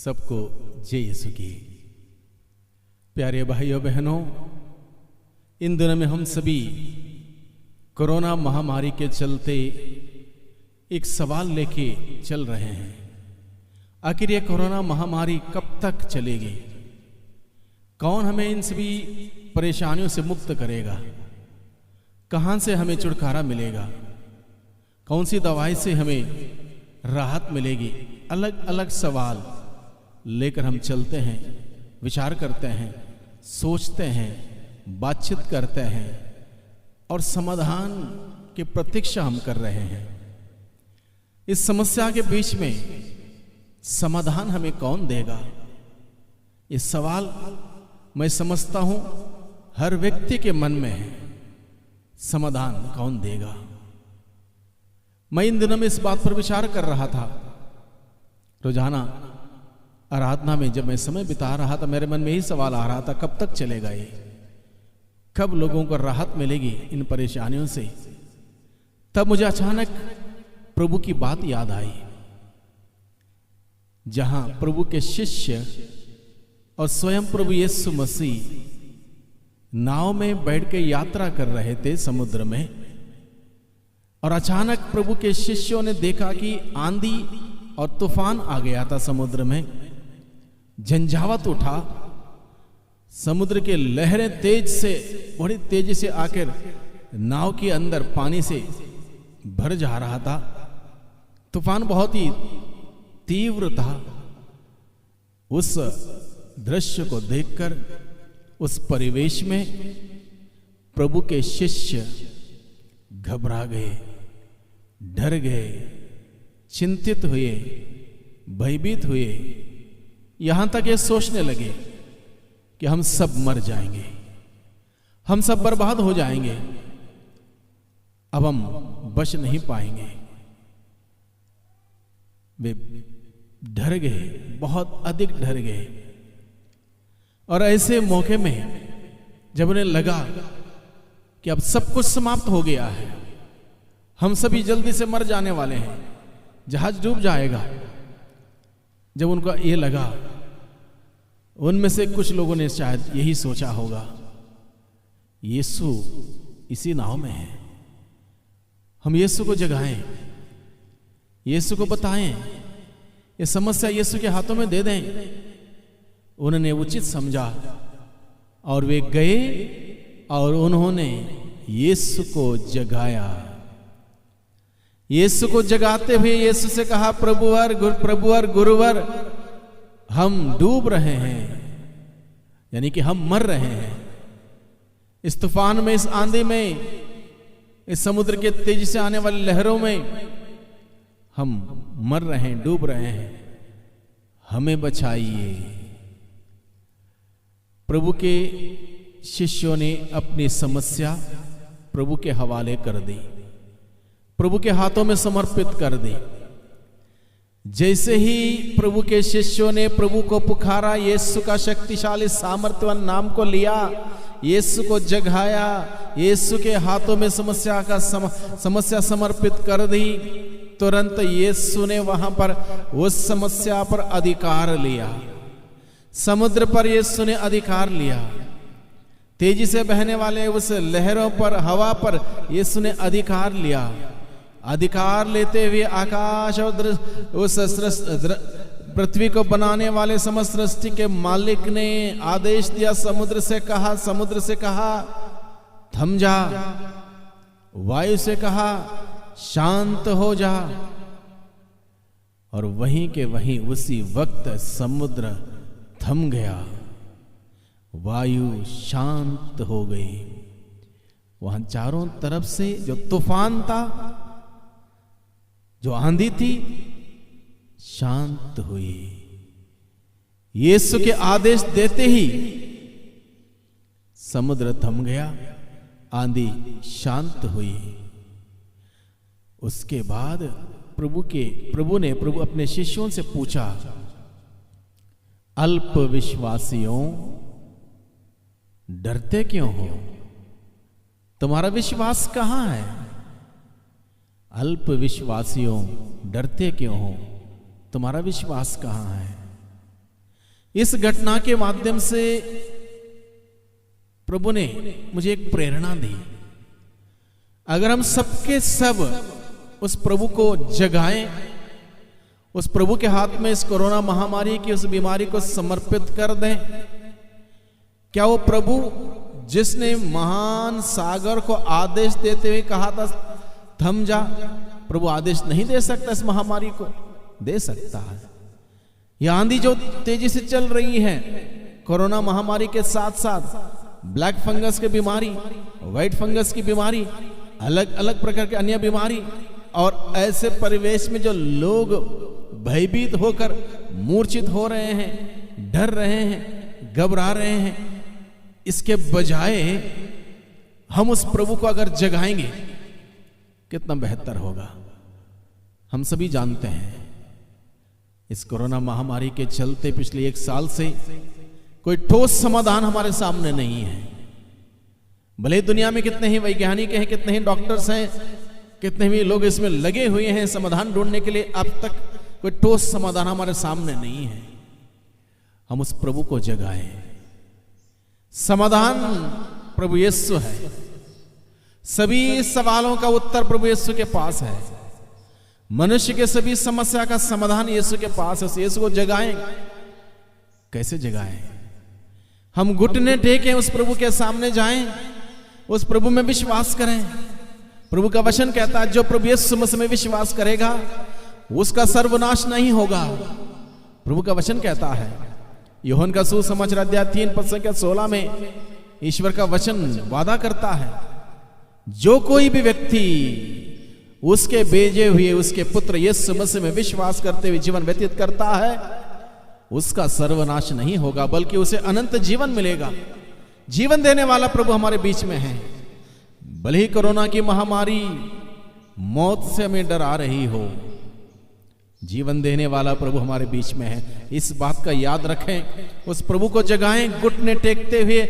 सबको जय यीशु की। प्यारे भाइयों बहनों, इन दिनों में हम सभी कोरोना महामारी के चलते एक सवाल लेके चल रहे हैं। आखिर ये कोरोना महामारी कब तक चलेगी? कौन हमें इन सभी परेशानियों से मुक्त करेगा? कहाँ से हमें छुटकारा मिलेगा? कौन सी दवाई से हमें राहत मिलेगी? अलग अलग सवाल लेकर हम चलते हैं, विचार करते हैं, सोचते हैं, बातचीत करते हैं और समाधान की प्रतीक्षा हम कर रहे हैं। इस समस्या के बीच में समाधान हमें कौन देगा? ये सवाल मैं समझता हूं हर व्यक्ति के मन में है। समाधान कौन देगा? मैं इन दिनों में इस बात पर विचार कर रहा था। रोजाना आराधना में जब मैं समय बिता रहा था, मेरे मन में ही सवाल आ रहा था, कब तक चलेगा ये? कब लोगों को राहत मिलेगी इन परेशानियों से? तब मुझे अचानक प्रभु की बात याद आई, जहां प्रभु के शिष्य और स्वयं प्रभु यीशु मसीह नाव में बैठ के यात्रा कर रहे थे समुद्र में, और अचानक प्रभु के शिष्यों ने देखा कि आंधी और तूफान आ गया था समुद्र में। झंझावत उठा, समुद्र के लहरें बड़ी तेजी से आकर नाव के अंदर पानी से भर जा रहा था। तूफान बहुत ही तीव्र था। उस दृश्य को देखकर, उस परिवेश में प्रभु के शिष्य घबरा गए, डर गए, चिंतित हुए, भयभीत हुए, यहां तक ये सोचने लगे कि हम सब मर जाएंगे, हम सब बर्बाद हो जाएंगे, अब हम बच नहीं पाएंगे। वे डर गए, बहुत अधिक डर गए। और ऐसे मौके में जब उन्हें लगा कि अब सब कुछ समाप्त हो गया है, हम सभी जल्दी से मर जाने वाले हैं, जहाज डूब जाएगा, जब उनको ये लगा, उनमें से कुछ लोगों ने शायद यही सोचा होगा, यीशु इसी नाव में है, हम यीशु को जगाएं, यीशु को बताएं, ये समस्या यीशु के हाथों में दे दें। उन्होंने उचित समझा और वे गए और उन्होंने यीशु को जगाया। यीशु को जगाते हुए यीशु से कहा, प्रभुवर गुरुवर, हम डूब रहे हैं, यानी कि हम मर रहे हैं। इस तूफान में, इस आंधी में, इस समुद्र के तेजी से आने वाली लहरों में हम मर रहे हैं, डूब रहे हैं, हमें बचाइए। प्रभु के शिष्यों ने अपनी समस्या प्रभु के हवाले कर दी, प्रभु के हाथों में समर्पित कर दी। जैसे ही प्रभु के शिष्यों ने प्रभु को पुकारा, यीशु का शक्तिशाली सामर्थ्यवान नाम को लिया, यीशु को जगाया, यीशु के हाथों में समस्या समर्पित कर दी, तुरंत यीशु ने वहां पर उस समस्या पर अधिकार लिया। समुद्र पर यीशु ने अधिकार लिया। तेजी से बहने वाले उस लहरों पर, हवा पर यीशु ने अधिकार लिया। अधिकार लेते हुए आकाश और उस पृथ्वी को बनाने वाले समस्त सृष्टि के मालिक ने आदेश दिया, समुद्र से कहा थम जा, वायु से कहा शांत हो जा, और वहीं के वहीं उसी वक्त समुद्र थम गया, वायु शांत हो गई। वहां चारों तरफ से जो तूफान था, जो आंधी थी, शांत हुई। यीशु के आदेश देते ही समुद्र थम गया, आंधी शांत हुई। उसके बाद प्रभु ने अपने शिष्यों से पूछा, अल्प विश्वासियों, डरते क्यों हो? तुम्हारा विश्वास कहां है? अल्प विश्वासियों, डरते क्यों हो? तुम्हारा विश्वास कहां है? इस घटना के माध्यम से प्रभु ने मुझे एक प्रेरणा दी। अगर हम सबके सब उस प्रभु को जगाएं, उस प्रभु के हाथ में इस कोरोना महामारी की उस बीमारी को समर्पित कर दें, क्या वो प्रभु जिसने महान सागर को आदेश देते हुए कहा था थम जा, प्रभु आदेश नहीं दे सकता इस महामारी को? दे सकता है। यह आंधी जो तेजी से चल रही है, कोरोना महामारी के साथ साथ ब्लैक फंगस की बीमारी, व्हाइट फंगस की बीमारी, अलग अलग प्रकार की अन्य बीमारी, और ऐसे परिवेश में जो लोग भयभीत होकर मूर्छित हो रहे हैं, डर रहे हैं, घबरा रहे हैं, इसके बजाय हम उस प्रभु को अगर जगाएंगे कितना बेहतर होगा। हम सभी जानते हैं इस कोरोना महामारी के चलते पिछले 1 साल से कोई ठोस समाधान हमारे सामने नहीं है। भले दुनिया में कितने ही वैज्ञानिक हैं, कितने ही डॉक्टर्स हैं, कितने भी लोग इसमें लगे हुए हैं समाधान ढूंढने के लिए, अब तक कोई ठोस समाधान हमारे सामने नहीं है। हम उस प्रभु को जगाएं। समाधान प्रभु यीशु है। सभी सवालों का उत्तर प्रभु यीशु के पास है। मनुष्य के सभी समस्या का समाधान यीशु के पास है। यीशु को जगाएं। कैसे जगाएं? हम घुटने टेकें, उस प्रभु के सामने जाएं, उस प्रभु में विश्वास करें। प्रभु का वचन कहता है जो प्रभु यीशु मसीह में विश्वास करेगा उसका सर्वनाश नहीं होगा। प्रभु का वचन कहता है, यूहन्ना का सुसमाचार अध्याय 3:16 में ईश्वर का वचन वादा करता है, जो कोई भी व्यक्ति उसके भेजे हुए उसके पुत्र यीशु मसीह में विश्वास करते हुए जीवन व्यतीत करता है, उसका सर्वनाश नहीं होगा बल्कि उसे अनंत जीवन मिलेगा। जीवन देने वाला प्रभु हमारे बीच में है। भले ही कोरोना की महामारी मौत से हमें डरा रही हो, जीवन देने वाला प्रभु हमारे बीच में है। इस बात का याद रखें। उस प्रभु को जगाएं, घुटने टेकते हुए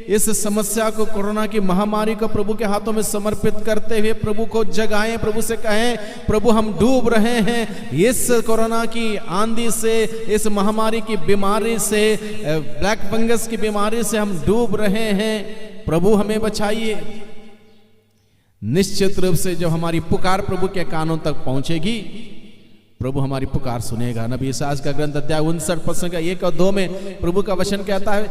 इस समस्या को, कोरोना की महामारी को प्रभु के हाथों में समर्पित करते हुए प्रभु को जगाएं। प्रभु से कहें, प्रभु हम डूब रहे हैं इस कोरोना की आंधी से, इस महामारी की बीमारी से, ब्लैक फंगस की बीमारी से हम डूब रहे हैं, प्रभु हमें बचाइए। निश्चित रूप से जब हमारी पुकार प्रभु के कानों तक पहुंचेगी, प्रभु हमारी पुकार सुनेगा। नबी इसायाह का ग्रंथ अध्याय 59 और 2 में प्रभु का वचन कहता है,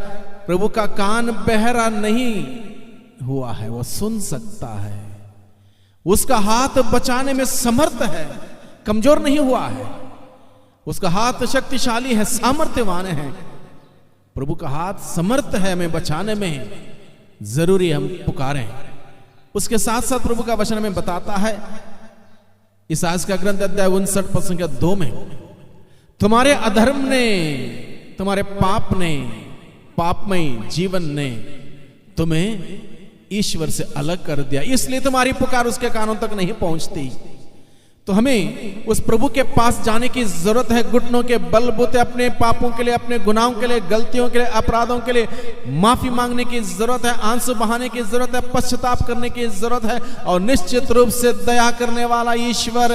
प्रभु का कान बहरा नहीं हुआ है, वो सुन सकता है। उसका हाथ बचाने में समर्थ है, कमजोर नहीं हुआ है। उसका हाथ शक्तिशाली है, सामर्थ्यवान है। प्रभु का हाथ समर्थ है हमें बचाने में। जरूरी हम पुकारें। उसके साथ साथ प्रभु का वचन हमें बताता है, इसायाह का ग्रंथ अध्याय 59:2 में, तुम्हारे अधर्म ने, तुम्हारे पाप ने, पापमय जीवन ने तुम्हें ईश्वर से अलग कर दिया, इसलिए तुम्हारी पुकार उसके कानों तक नहीं पहुंचती। तो हमें उस प्रभु के पास जाने की जरूरत है। घुटनों के बलबूते अपने पापों के लिए, अपने गुनाहों के लिए, गलतियों के लिए, अपराधों के लिए माफी मांगने की जरूरत है, आंसू बहाने की जरूरत है, पश्चाताप करने की जरूरत है। और निश्चित रूप से दया करने वाला ईश्वर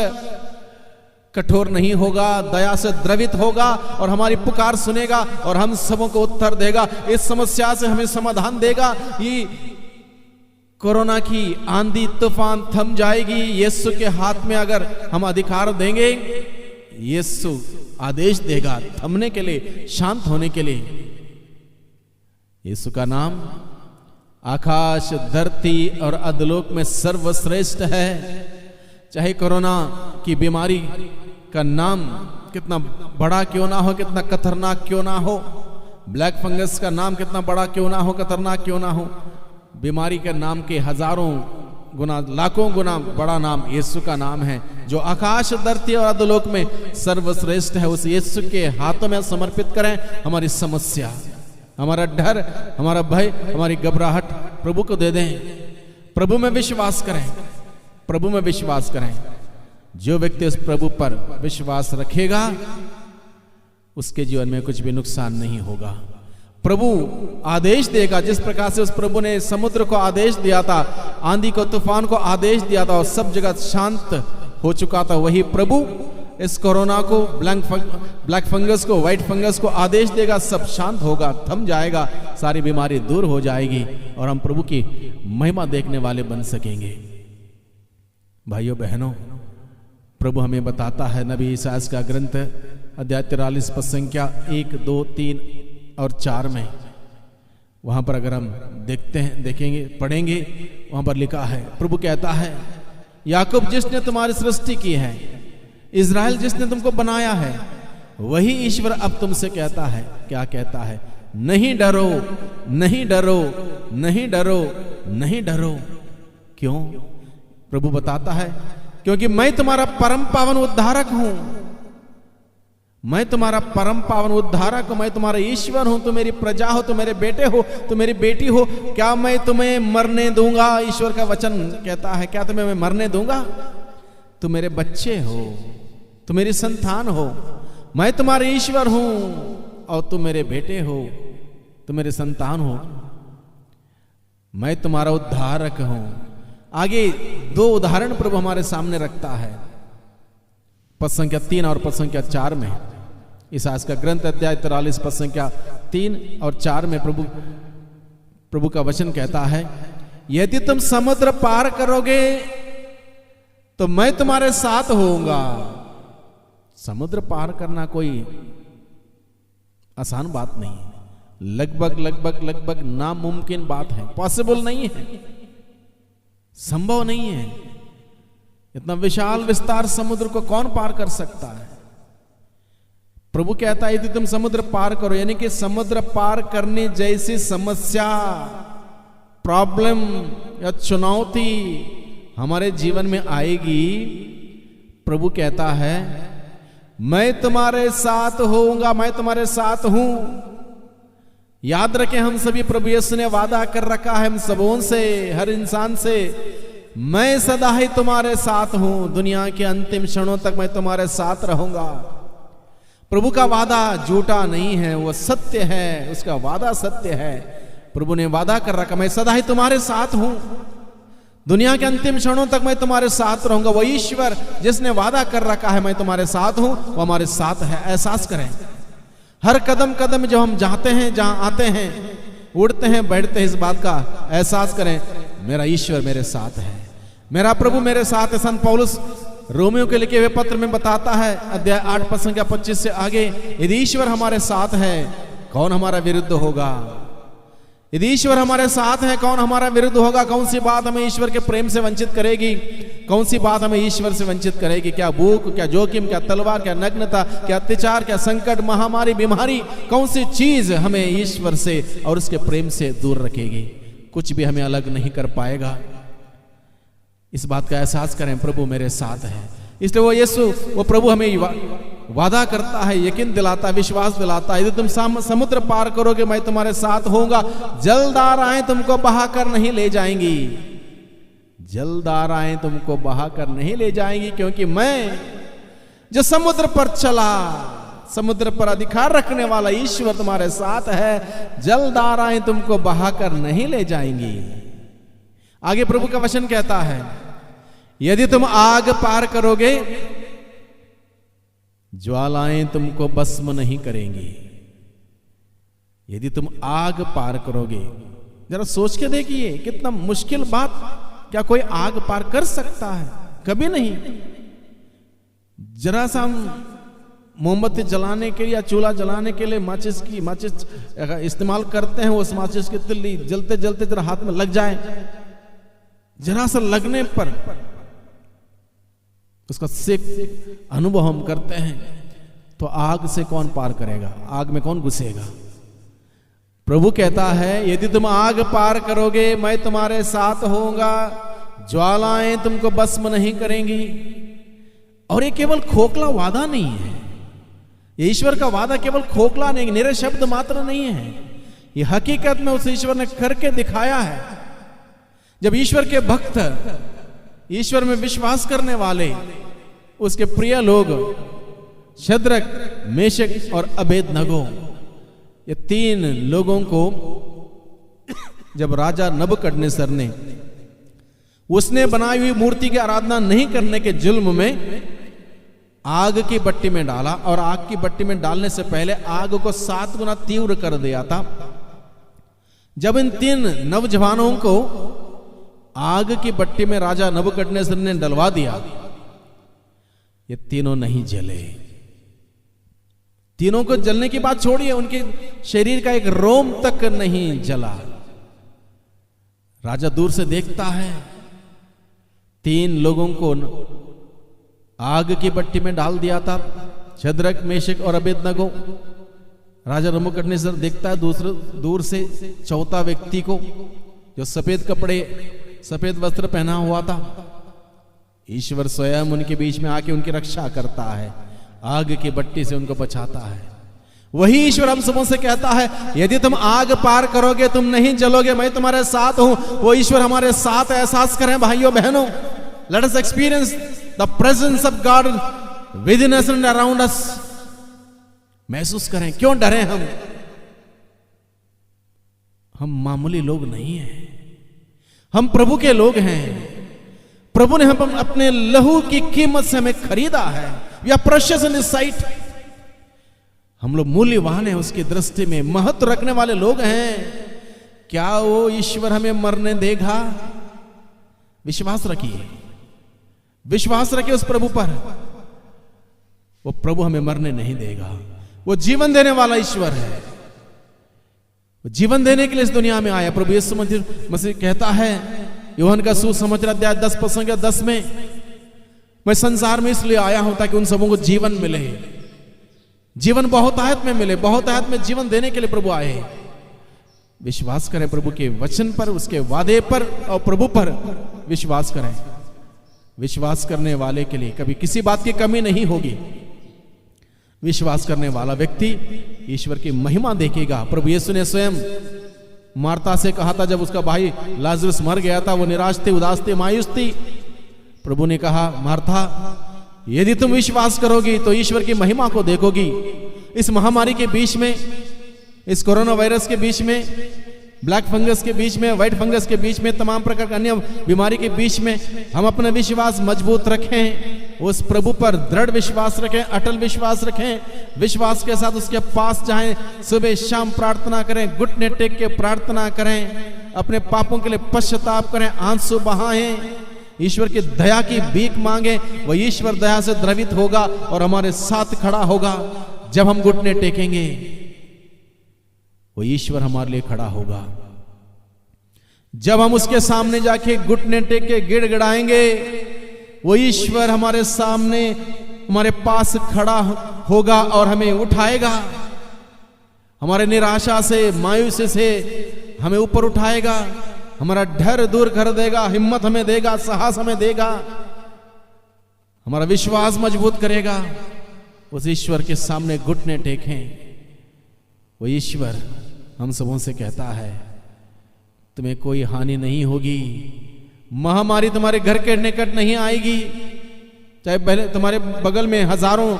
कठोर नहीं होगा, दया से द्रवित होगा और हमारी पुकार सुनेगा और हम सबों को उत्तर देगा। इस समस्या से हमें समाधान देगा। ये कोरोना की आंधी तूफान थम जाएगी यीशु के हाथ में अगर हम अधिकार देंगे। यीशु आदेश देगा थमने के लिए, शांत होने के लिए। यीशु का नाम आकाश, धरती और अधोलोक में सर्वश्रेष्ठ है। चाहे कोरोना की बीमारी का नाम कितना बड़ा क्यों ना हो, कितना खतरनाक क्यों ना हो, ब्लैक फंगस का नाम कितना बड़ा क्यों ना हो, खतरनाक क्यों ना हो, बीमारी के नाम के हजारों गुना, लाखों गुना बड़ा नाम यीशु का नाम है, जो आकाश, धरती और अधोलोक में सर्वश्रेष्ठ है। उस यीशु के हाथों में समर्पित करें। हमारी समस्या, हमारा डर, हमारा भय, हमारी घबराहट प्रभु को दे दें। प्रभु में विश्वास करें, प्रभु में विश्वास करें। जो व्यक्ति उस प्रभु पर विश्वास रखेगा उसके जीवन में कुछ भी नुकसान नहीं होगा। प्रभु आदेश देगा, जिस प्रकार से उस प्रभु ने समुद्र को आदेश दिया था, आंधी को, तूफान को आदेश दिया था और सब जगह शांत हो चुका था, वही प्रभु इस कोरोना को, ब्लैक फंगस को, व्हाइट फंगस को आदेश देगा, सब शांत होगा, थम जाएगा, सारी बीमारी दूर हो जाएगी और हम प्रभु की महिमा देखने वाले बन सकेंगे। भाइयों बहनों, प्रभु हमें बताता है नबी ईसायास का ग्रंथ अध्याय 43 पद संख्या 1, 2, 3 और 4 में, वहां पर अगर हम देखते हैं, देखेंगे, पढ़ेंगे, वहां पर लिखा है, प्रभु कहता है, याकूब जिसने तुम्हारी सृष्टि की है, इज़राइल जिसने तुमको बनाया है, वही ईश्वर अब तुमसे कहता है, क्या कहता है? नहीं डरो, नहीं डरो, नहीं डरो, नहीं डरो। क्यों? प्रभु बताता है, क्योंकि मैं तुम्हारा परम पावन उद्धारक हूं, मैं तुम्हारा परम पावन उद्धारक हूं, मैं तुम्हारा ईश्वर हूं, तुम मेरी प्रजा हो, तुम मेरे बेटे हो, तुम मेरी बेटी हो, क्या मैं तुम्हें मरने दूंगा? ईश्वर का वचन कहता है, क्या तुम्हें मैं मरने दूंगा? तुम मेरे बच्चे हो, तुम मेरी संतान हो, मैं तुम्हारे ईश्वर हूं और तुम मेरे बेटे हो, तुम मेरे संतान हो, मैं तुम्हारा उद्धारक हूं। आगे 2 उदाहरण प्रभु हमारे सामने रखता है, पद संख्या 3 और पद संख्या 4 में। ईसायास का ग्रंथ अध्याय 43 पद संख्या 3 और 4 में प्रभु का वचन कहता है, यदि तुम समुद्र पार करोगे तो मैं तुम्हारे साथ होऊंगा। समुद्र पार करना कोई आसान बात नहीं है, लगभग नामुमकिन बात है, पॉसिबल नहीं है, संभव नहीं है। इतना विशाल विस्तार समुद्र को कौन पार कर सकता है? प्रभु कहता है, यदि तुम समुद्र पार करो, यानी कि समुद्र पार करने जैसी समस्या, प्रॉब्लम या चुनौती हमारे जीवन में आएगी, प्रभु कहता है, मैं तुम्हारे साथ होऊंगा, मैं तुम्हारे साथ हूं। याद रखें, हम सभी प्रभु यीशु ने वादा कर रखा है हम सबों से, हर इंसान से, मैं सदा ही तुम्हारे साथ हूं, दुनिया के अंतिम क्षणों तक मैं तुम्हारे साथ रहूंगा। प्रभु का वादा झूठा नहीं है, वो सत्य है, उसका वादा सत्य है। प्रभु ने वादा कर रखा, मैं सदा ही तुम्हारे साथ हूं, दुनिया के अंतिम क्षणों तक मैं तुम्हारे साथ रहूंगा। वो ईश्वर जिसने वादा कर रखा है मैं तुम्हारे साथ हूं, वो हमारे साथ है। एहसास करें, हर कदम कदम जो हम जाते हैं, जहां आते हैं, उड़ते हैं, बैठते हैं, इस बात का एहसास करें, मेरा ईश्वर मेरे साथ है, मेरा प्रभु मेरे साथ है। संत पौलुस रोमियो के लिखे हुए पत्र में बताता है, अध्याय 8 पद संख्या 25 से आगे, यदि ईश्वर हमारे साथ है, कौन हमारा विरुद्ध होगा? यदि ईश्वर हमारे साथ है, कौन हमारा विरुद्ध होगा? कौन सी बात हमें ईश्वर के प्रेम से वंचित करेगी? कौन सी बात हमें ईश्वर से वंचित करेगी? क्या भूख, क्या जोखिम, क्या तलवार, क्या नग्नता, क्या अत्याचार, क्या संकट, महामारी, बीमारी, कौन सी चीज हमें ईश्वर से और उसके प्रेम से दूर रखेगी? कुछ भी हमें अलग नहीं कर पाएगा। इस बात का एहसास करें, प्रभु मेरे साथ है। इसलिए वो यीशु, वो प्रभु हमें वादा करता है, यकीन दिलाता है, विश्वास दिलाता है, यदि तुम समुद्र पार करोगे मैं तुम्हारे साथ होऊंगा। जलधाराएं तुमको बहाकर नहीं ले जाएंगी, जलधाराएं तुमको बहाकर नहीं ले जाएंगी, क्योंकि मैं जो समुद्र पर चला, समुद्र पर अधिकार रखने वाला ईश्वर तुम्हारे साथ है। जलधाराएं तुमको बहाकर नहीं ले जाएंगी। आगे प्रभु का वचन कहता है, यदि तुम आग पार करोगे, ज्वालाएं तुमको भस्म नहीं करेंगी। यदि तुम आग पार करोगे, जरा सोच के देखिए, कितना मुश्किल बात। क्या कोई आग पार कर सकता है? कभी नहीं। जरा सा हम मोमबत्ती जलाने के लिए या चूल्हा जलाने के लिए माचिस इस्तेमाल करते हैं, उस माचिस की तिल्ली जलते जलते जरा हाथ में लग जाए, जरा सा लगने पर उसका सेक अनुभव हम करते हैं, तो आग से कौन पार करेगा? आग में कौन घुसेगा? प्रभु कहता है, यदि तुम आग पार करोगे मैं तुम्हारे साथ होऊंगा, ज्वालाएं तुमको भस्म नहीं करेंगी। और ये केवल खोखला वादा नहीं है, ये ईश्वर का वादा केवल खोखला नहीं, निरे शब्द मात्र नहीं है, ये हकीकत में उस ईश्वर ने करके दिखाया है। जब ईश्वर के भक्त, ईश्वर में विश्वास करने वाले, उसके प्रिय लोग शद्रक, मेशक और अबेदनगो, ये 3 लोगों को जब राजा नबूकदनेस्सर ने उसने बनाई हुई मूर्ति की आराधना नहीं करने के जुल्म में आग की भट्टी में डाला और आग की भट्टी में डालने से पहले आग को 7 गुना तीव्र कर दिया था। जब इन 3 नवजवानों को आग की भट्टी में राजा नबूकदनेस्सर ने डलवा दिया, ये तीनों नहीं जले। तीनों को जलने की बात छोड़िए, उनके शरीर का एक रोम तक नहीं जला। राजा दूर से देखता है 3 लोगों को आग की भट्टी में डाल दिया था, शद्रक, मेशक और अबेदनगो। राजा नबूकदनेस्सर देखता है दूर से चौथा व्यक्ति को, जो सफेद कपड़े, सफेद वस्त्र पहना हुआ था। ईश्वर स्वयं उनके बीच में आके उनकी रक्षा करता है, आग की भट्टी से उनको बचाता है। वही ईश्वर हम सबों से कहता है, यदि तुम आग पार करोगे तुम नहीं जलोगे, मैं तुम्हारे साथ हूं। वो ईश्वर हमारे साथ एहसास करें भाइयों बहनों। Let us experience the presence of God with in us and around us. महसूस करें, क्यों डरे हम मामूली लोग नहीं हैं, हम प्रभु के लोग हैं। प्रभु ने हम अपने लहू की कीमत से हमें खरीदा है। We are precious in his sight. हम लोग मूल्यवान हैं उसकी दृष्टि में, महत्व रखने वाले लोग हैं। क्या वो ईश्वर हमें मरने देगा? विश्वास रखिए, विश्वास रखिए उस प्रभु पर। वो प्रभु हमें मरने नहीं देगा। वो जीवन देने वाला ईश्वर है, वो जीवन देने के लिए इस दुनिया में आया। प्रभु यीशु मसीह कहता है यूहन्ना का सुसमाचार अध्याय 10 में, मैं संसार में इसलिए आया हूं ताकि उन सबों को जीवन मिले, जीवन बहुतायत में मिले। बहुतायत में जीवन देने के लिए प्रभु आए। विश्वास करें प्रभु के वचन पर, उसके वादे पर और प्रभु पर विश्वास करें। विश्वास करने वाले के लिए कभी किसी बात की कमी नहीं होगी। विश्वास करने वाला व्यक्ति ईश्वर की महिमा देखेगा। प्रभु यीशु ने स्वयं मार्ता से कहा था, जब उसका भाई लाजरस मर गया था, वो निराश थी, उदास थी, मायूस थी। प्रभु ने कहा, मार्था, यदि तुम विश्वास करोगी तो ईश्वर की महिमा को देखोगी। इस महामारी के बीच में, इस कोरोना वायरस के बीच में, ब्लैक फंगस के बीच में, व्हाइट फंगस के बीच में, तमाम प्रकार की अन्य बीमारी के बीच में हम अपना विश्वास मजबूत रखें, उस प्रभु पर दृढ़ विश्वास रखें, अटल विश्वास रखें। विश्वास के साथ उसके पास जाएं, सुबह शाम प्रार्थना करें, घुटने टेक के प्रार्थना करें, अपने पापों के लिए पश्चाताप करें, आंसू बहाएं, ईश्वर की दया की भीख मांगे। वह ईश्वर दया से द्रवित होगा और हमारे साथ खड़ा होगा। जब हम घुटने टेकेंगे वो ईश्वर हमारे लिए खड़ा होगा। जब हम उसके सामने जाके घुटने टेक के गिड़गिड़ाएंगे, वो ईश्वर हमारे सामने, हमारे पास खड़ा होगा और हमें उठाएगा। हमारे निराशा से, मायूसी से हमें ऊपर उठाएगा, हमारा डर दूर कर देगा, हिम्मत हमें देगा, साहस हमें देगा, हमारा विश्वास मजबूत करेगा। उस ईश्वर के सामने घुटने टेकें। वो ईश्वर हम सबों से कहता है, तुम्हें कोई हानि नहीं होगी, महामारी तुम्हारे घर के निकट नहीं आएगी। चाहे पहले तुम्हारे बगल में हजारों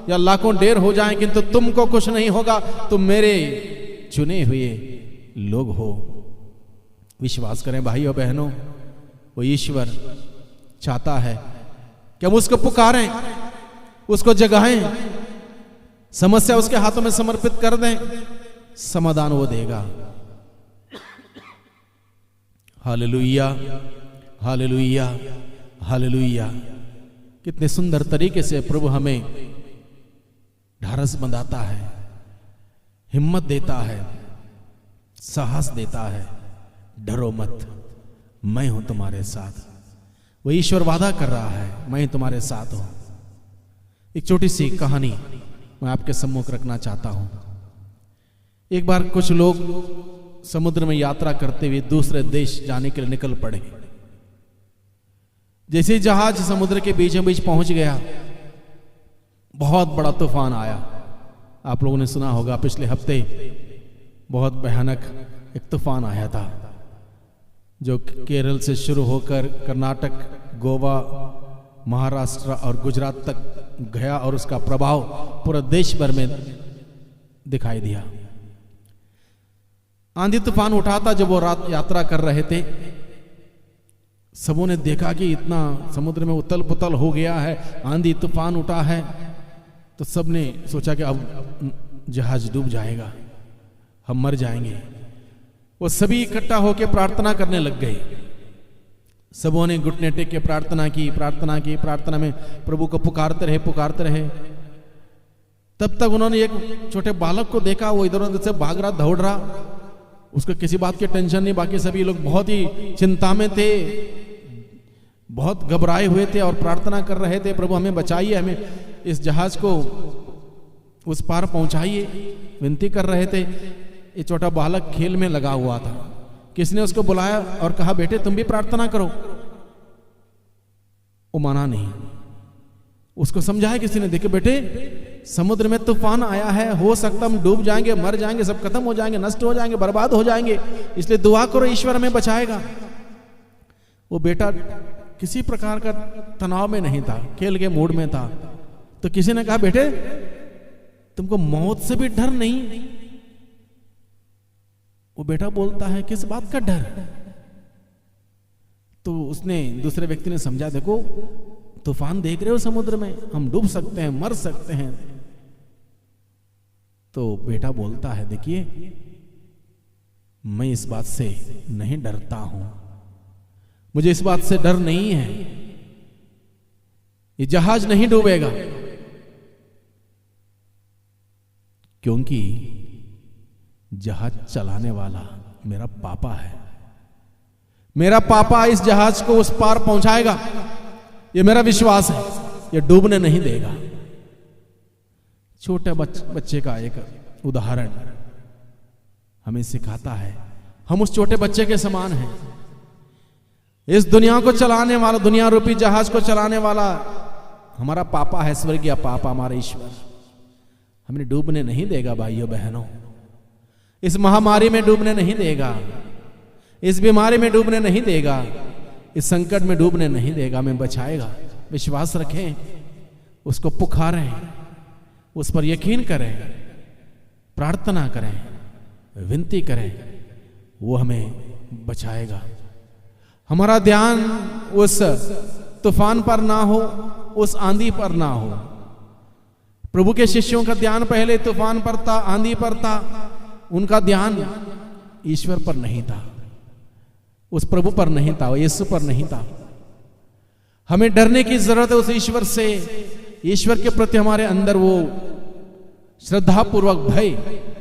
या लाखों ढेर हो जाएं, किंतु तुमको कुछ नहीं होगा। तुम मेरे चुने हुए लोग हो। विश्वास करें भाइयों बहनों, वो ईश्वर चाहता है कि हम उसको पुकारें, उसको जगाएं, समस्या उसके हाथों में समर्पित कर दें, समाधान वो देगा। Hallelujah, hallelujah, hallelujah. कितने सुंदर तरीके से प्रभु हमें ढारस बंधाता है, हिम्मत देता है, साहस देता है। डरो मत, मैं हूं तुम्हारे साथ। वो ईश्वर वादा कर रहा है, मैं तुम्हारे साथ हूं। एक छोटी सी कहानी मैं आपके सम्मुख रखना चाहता हूं। एक बार कुछ लोग समुद्र में यात्रा करते हुए दूसरे देश जाने के लिए निकल पड़े। जैसे जहाज समुद्र के बीचों बीच पहुंच गया, बहुत बड़ा तूफान आया। आप लोगों ने सुना होगा, पिछले हफ्ते बहुत भयानक एक तूफान आया था, जो केरल से शुरू होकर कर्नाटक, गोवा, महाराष्ट्र और गुजरात तक गया और उसका प्रभाव पूरे देश भर में दिखाई दिया। आंधी तूफान उठा था जब वो रात यात्रा कर रहे थे। सबों ने देखा कि इतना समुद्र में उतल पुतल हो गया है, आंधी तूफान उठा है, तो सब ने सोचा कि अब जहाज डूब जाएगा, हम मर जाएंगे। वो सभी इकट्ठा होकर प्रार्थना करने लग गए। सबों ने घुटने टेक के प्रार्थना की। प्रार्थना में प्रभु को पुकारते रहे। तब तक उन्होंने एक छोटे बालक को देखा, वो इधर उधर से भाग रहा, दौड़ रहा, उसको किसी बात की टेंशन नहीं। बाकी सभी लोग बहुत ही चिंता में थे, बहुत घबराए हुए थे और प्रार्थना कर रहे थे, प्रभु हमें बचाइए, हमें इस जहाज को उस पार पहुंचाइए, विनती कर रहे थे। ये छोटा बालक खेल में लगा हुआ था। किसने उसको बुलाया और कहा, बेटे तुम भी प्रार्थना करो। वो माना नहीं। उसको समझाया किसी ने, देखे बेटे समुद्र में तूफान आया है, हो सकता हम डूब जाएंगे, मर जाएंगे, सब खत्म हो जाएंगे, नष्ट हो जाएंगे, बर्बाद हो जाएंगे, इसलिए दुआ करो, ईश्वर हमें बचाएगा। वो बेटा किसी प्रकार का तनाव में नहीं था, खेल के मूड में था। तो किसी ने कहा, बेटे तुमको मौत से भी डर नहीं? वो बेटा बोलता है, किस बात का डर? तो उसने दूसरे व्यक्ति ने समझा, देखो तूफान देख रहे हो समुद्र में, हम डूब सकते हैं, मर सकते हैं। तो बेटा बोलता है, देखिए मैं इस बात से नहीं डरता हूं, मुझे इस बात से डर नहीं है, ये जहाज नहीं डूबेगा, क्योंकि जहाज चलाने वाला मेरा पापा है। मेरा पापा इस जहाज को उस पार पहुंचाएगा, ये मेरा विश्वास है, ये डूबने नहीं देगा। छोटे बच्चे का एक उदाहरण हमें सिखाता है, हम उस छोटे बच्चे के समान हैं। इस दुनिया को चलाने वाला, दुनिया रूपी जहाज को चलाने वाला हमारा पापा है, स्वर्गीय पापा, हमारा ईश्वर हमें डूबने नहीं देगा। भाइयों बहनों, इस महामारी में डूबने नहीं देगा, इस बीमारी में डूबने नहीं देगा, इस संकट में डूबने नहीं देगा, हमें बचाएगा। विश्वास रखें, उसको पुकारें, उस पर यकीन करें, प्रार्थना करें, विनती करें, वो हमें बचाएगा। हमारा ध्यान उस तूफान पर ना हो, उस आंधी पर ना हो। प्रभु के शिष्यों का ध्यान पहले तूफान पर था, आंधी पर था, उनका ध्यान ईश्वर पर नहीं था, उस प्रभु पर नहीं था, यीशु पर नहीं था। हमें डरने की जरूरत है उस ईश्वर से। ईश्वर के प्रति हमारे अंदर वो श्रद्धापूर्वक भय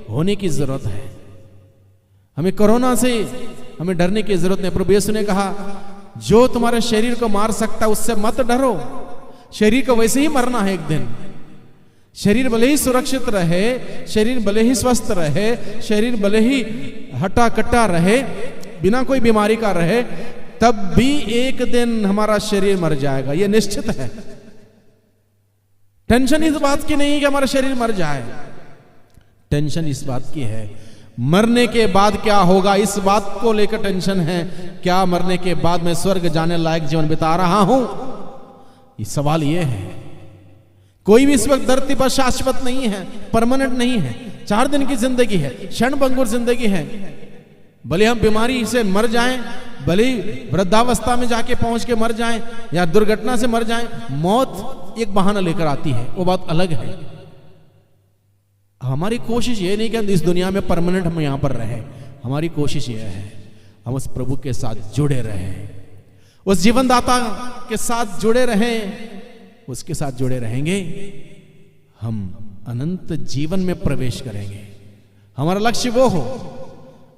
होने की जरूरत है। हमें कोरोना से हमें डरने की जरूरत नहीं। प्रभु यीशु ने कहा, जो तुम्हारे शरीर को मार सकता है उससे मत डरो, शरीर को वैसे ही मरना है एक दिन। शरीर भले ही सुरक्षित रहे, शरीर भले ही स्वस्थ रहे, शरीर भले ही हटा कट्टा रहे, बिना कोई बीमारी का रहे, तब भी एक दिन हमारा शरीर मर जाएगा, यह निश्चित है। टेंशन इस बात की नहीं कि हमारा शरीर मर जाए, टेंशन इस बात की है मरने के बाद क्या होगा, इस बात को लेकर टेंशन है। क्या मरने के बाद मैं स्वर्ग जाने लायक जीवन बिता रहा हूं? ये सवाल ये है। कोई भी इस वक्त धरती पर शाश्वत नहीं है, परमानेंट नहीं है। 4 दिन की जिंदगी है, क्षण भंगुर जिंदगी है। भले हम बीमारी से मर जाएं, भले वृद्धावस्था में जाके पहुंच के मर जाएं, या दुर्घटना से मर जाएं, मौत एक बहाना लेकर आती है, वो बात अलग है। हमारी कोशिश ये नहीं कि इस दुनिया में परमानेंट हम यहां पर रहें। हमारी कोशिश ये है हम उस प्रभु के साथ जुड़े रहें, उस जीवनदाता के साथ जुड़े रहें। उसके साथ जुड़े रहेंगे, हम अनंत जीवन में प्रवेश करेंगे। हमारा लक्ष्य वो हो,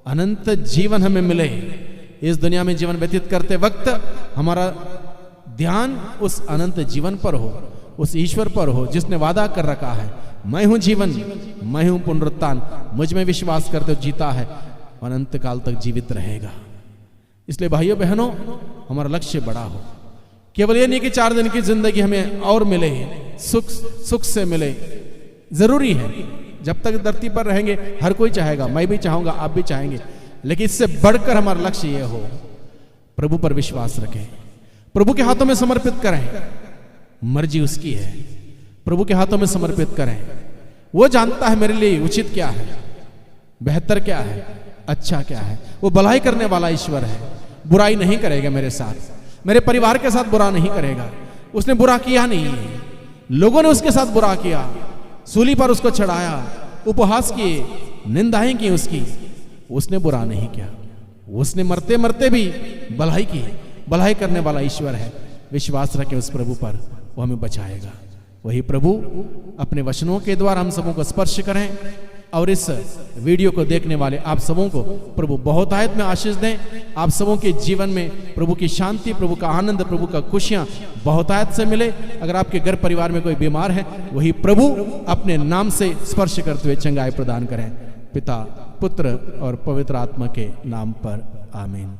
अनंत जीवन हमें मिले। इस दुनिया में जीवन व्यतीत करते वक्त हमारा ध्यान उस अनंत जीवन पर हो, उस ईश्वर पर हो जिसने वादा कर रखा है, मैं हूं जीवन, मैं हूं पुनरुत्थान, मुझ में विश्वास करते जीता है और अनंत काल तक जीवित रहेगा। इसलिए भाइयों बहनों, हमारा लक्ष्य बड़ा हो। केवल ये नहीं कि 4 दिन की जिंदगी हमें और मिले, सुख से मिले। जरूरी है, जब तक धरती पर रहेंगे हर कोई चाहेगा, मैं भी चाहूंगा, आप भी चाहेंगे, लेकिन इससे बढ़कर हमारा लक्ष्य ये हो, प्रभु पर विश्वास रखें, प्रभु के हाथों में समर्पित करें। मर्जी उसकी है, प्रभु के हाथों में समर्पित करें। वो जानता है मेरे लिए उचित क्या है, बेहतर क्या है, अच्छा क्या है। वो भलाई करने वाला ईश्वर है, बुराई नहीं करेगा मेरे साथ। मेरे परिवार के साथ बुरा नहीं करेगा। उसने बुरा किया नहीं, लोगों ने उसके साथ बुरा किया, सूली पर उसको चढ़ाया, उपहास किए, निंदाएं की उसकी, उसने बुरा नहीं किया। उसने मरते मरते भी भलाई की। भलाई करने वाला ईश्वर है, विश्वास रखें उस प्रभु पर, वो हमें बचाएगा। वही प्रभु अपने वचनों के द्वारा हम सबों को स्पर्श करें और इस वीडियो को देखने वाले आप सबों को प्रभु बहुतायत में आशीष दें। आप सबों के जीवन में प्रभु की शांति, प्रभु का आनंद, प्रभु का खुशियां बहुतायत से मिले। अगर आपके घर परिवार में कोई बीमार है, वही प्रभु अपने नाम से स्पर्श करते हुए चंगाई प्रदान करें। पिता, पुत्र और पवित्र आत्मा के नाम पर आमीन।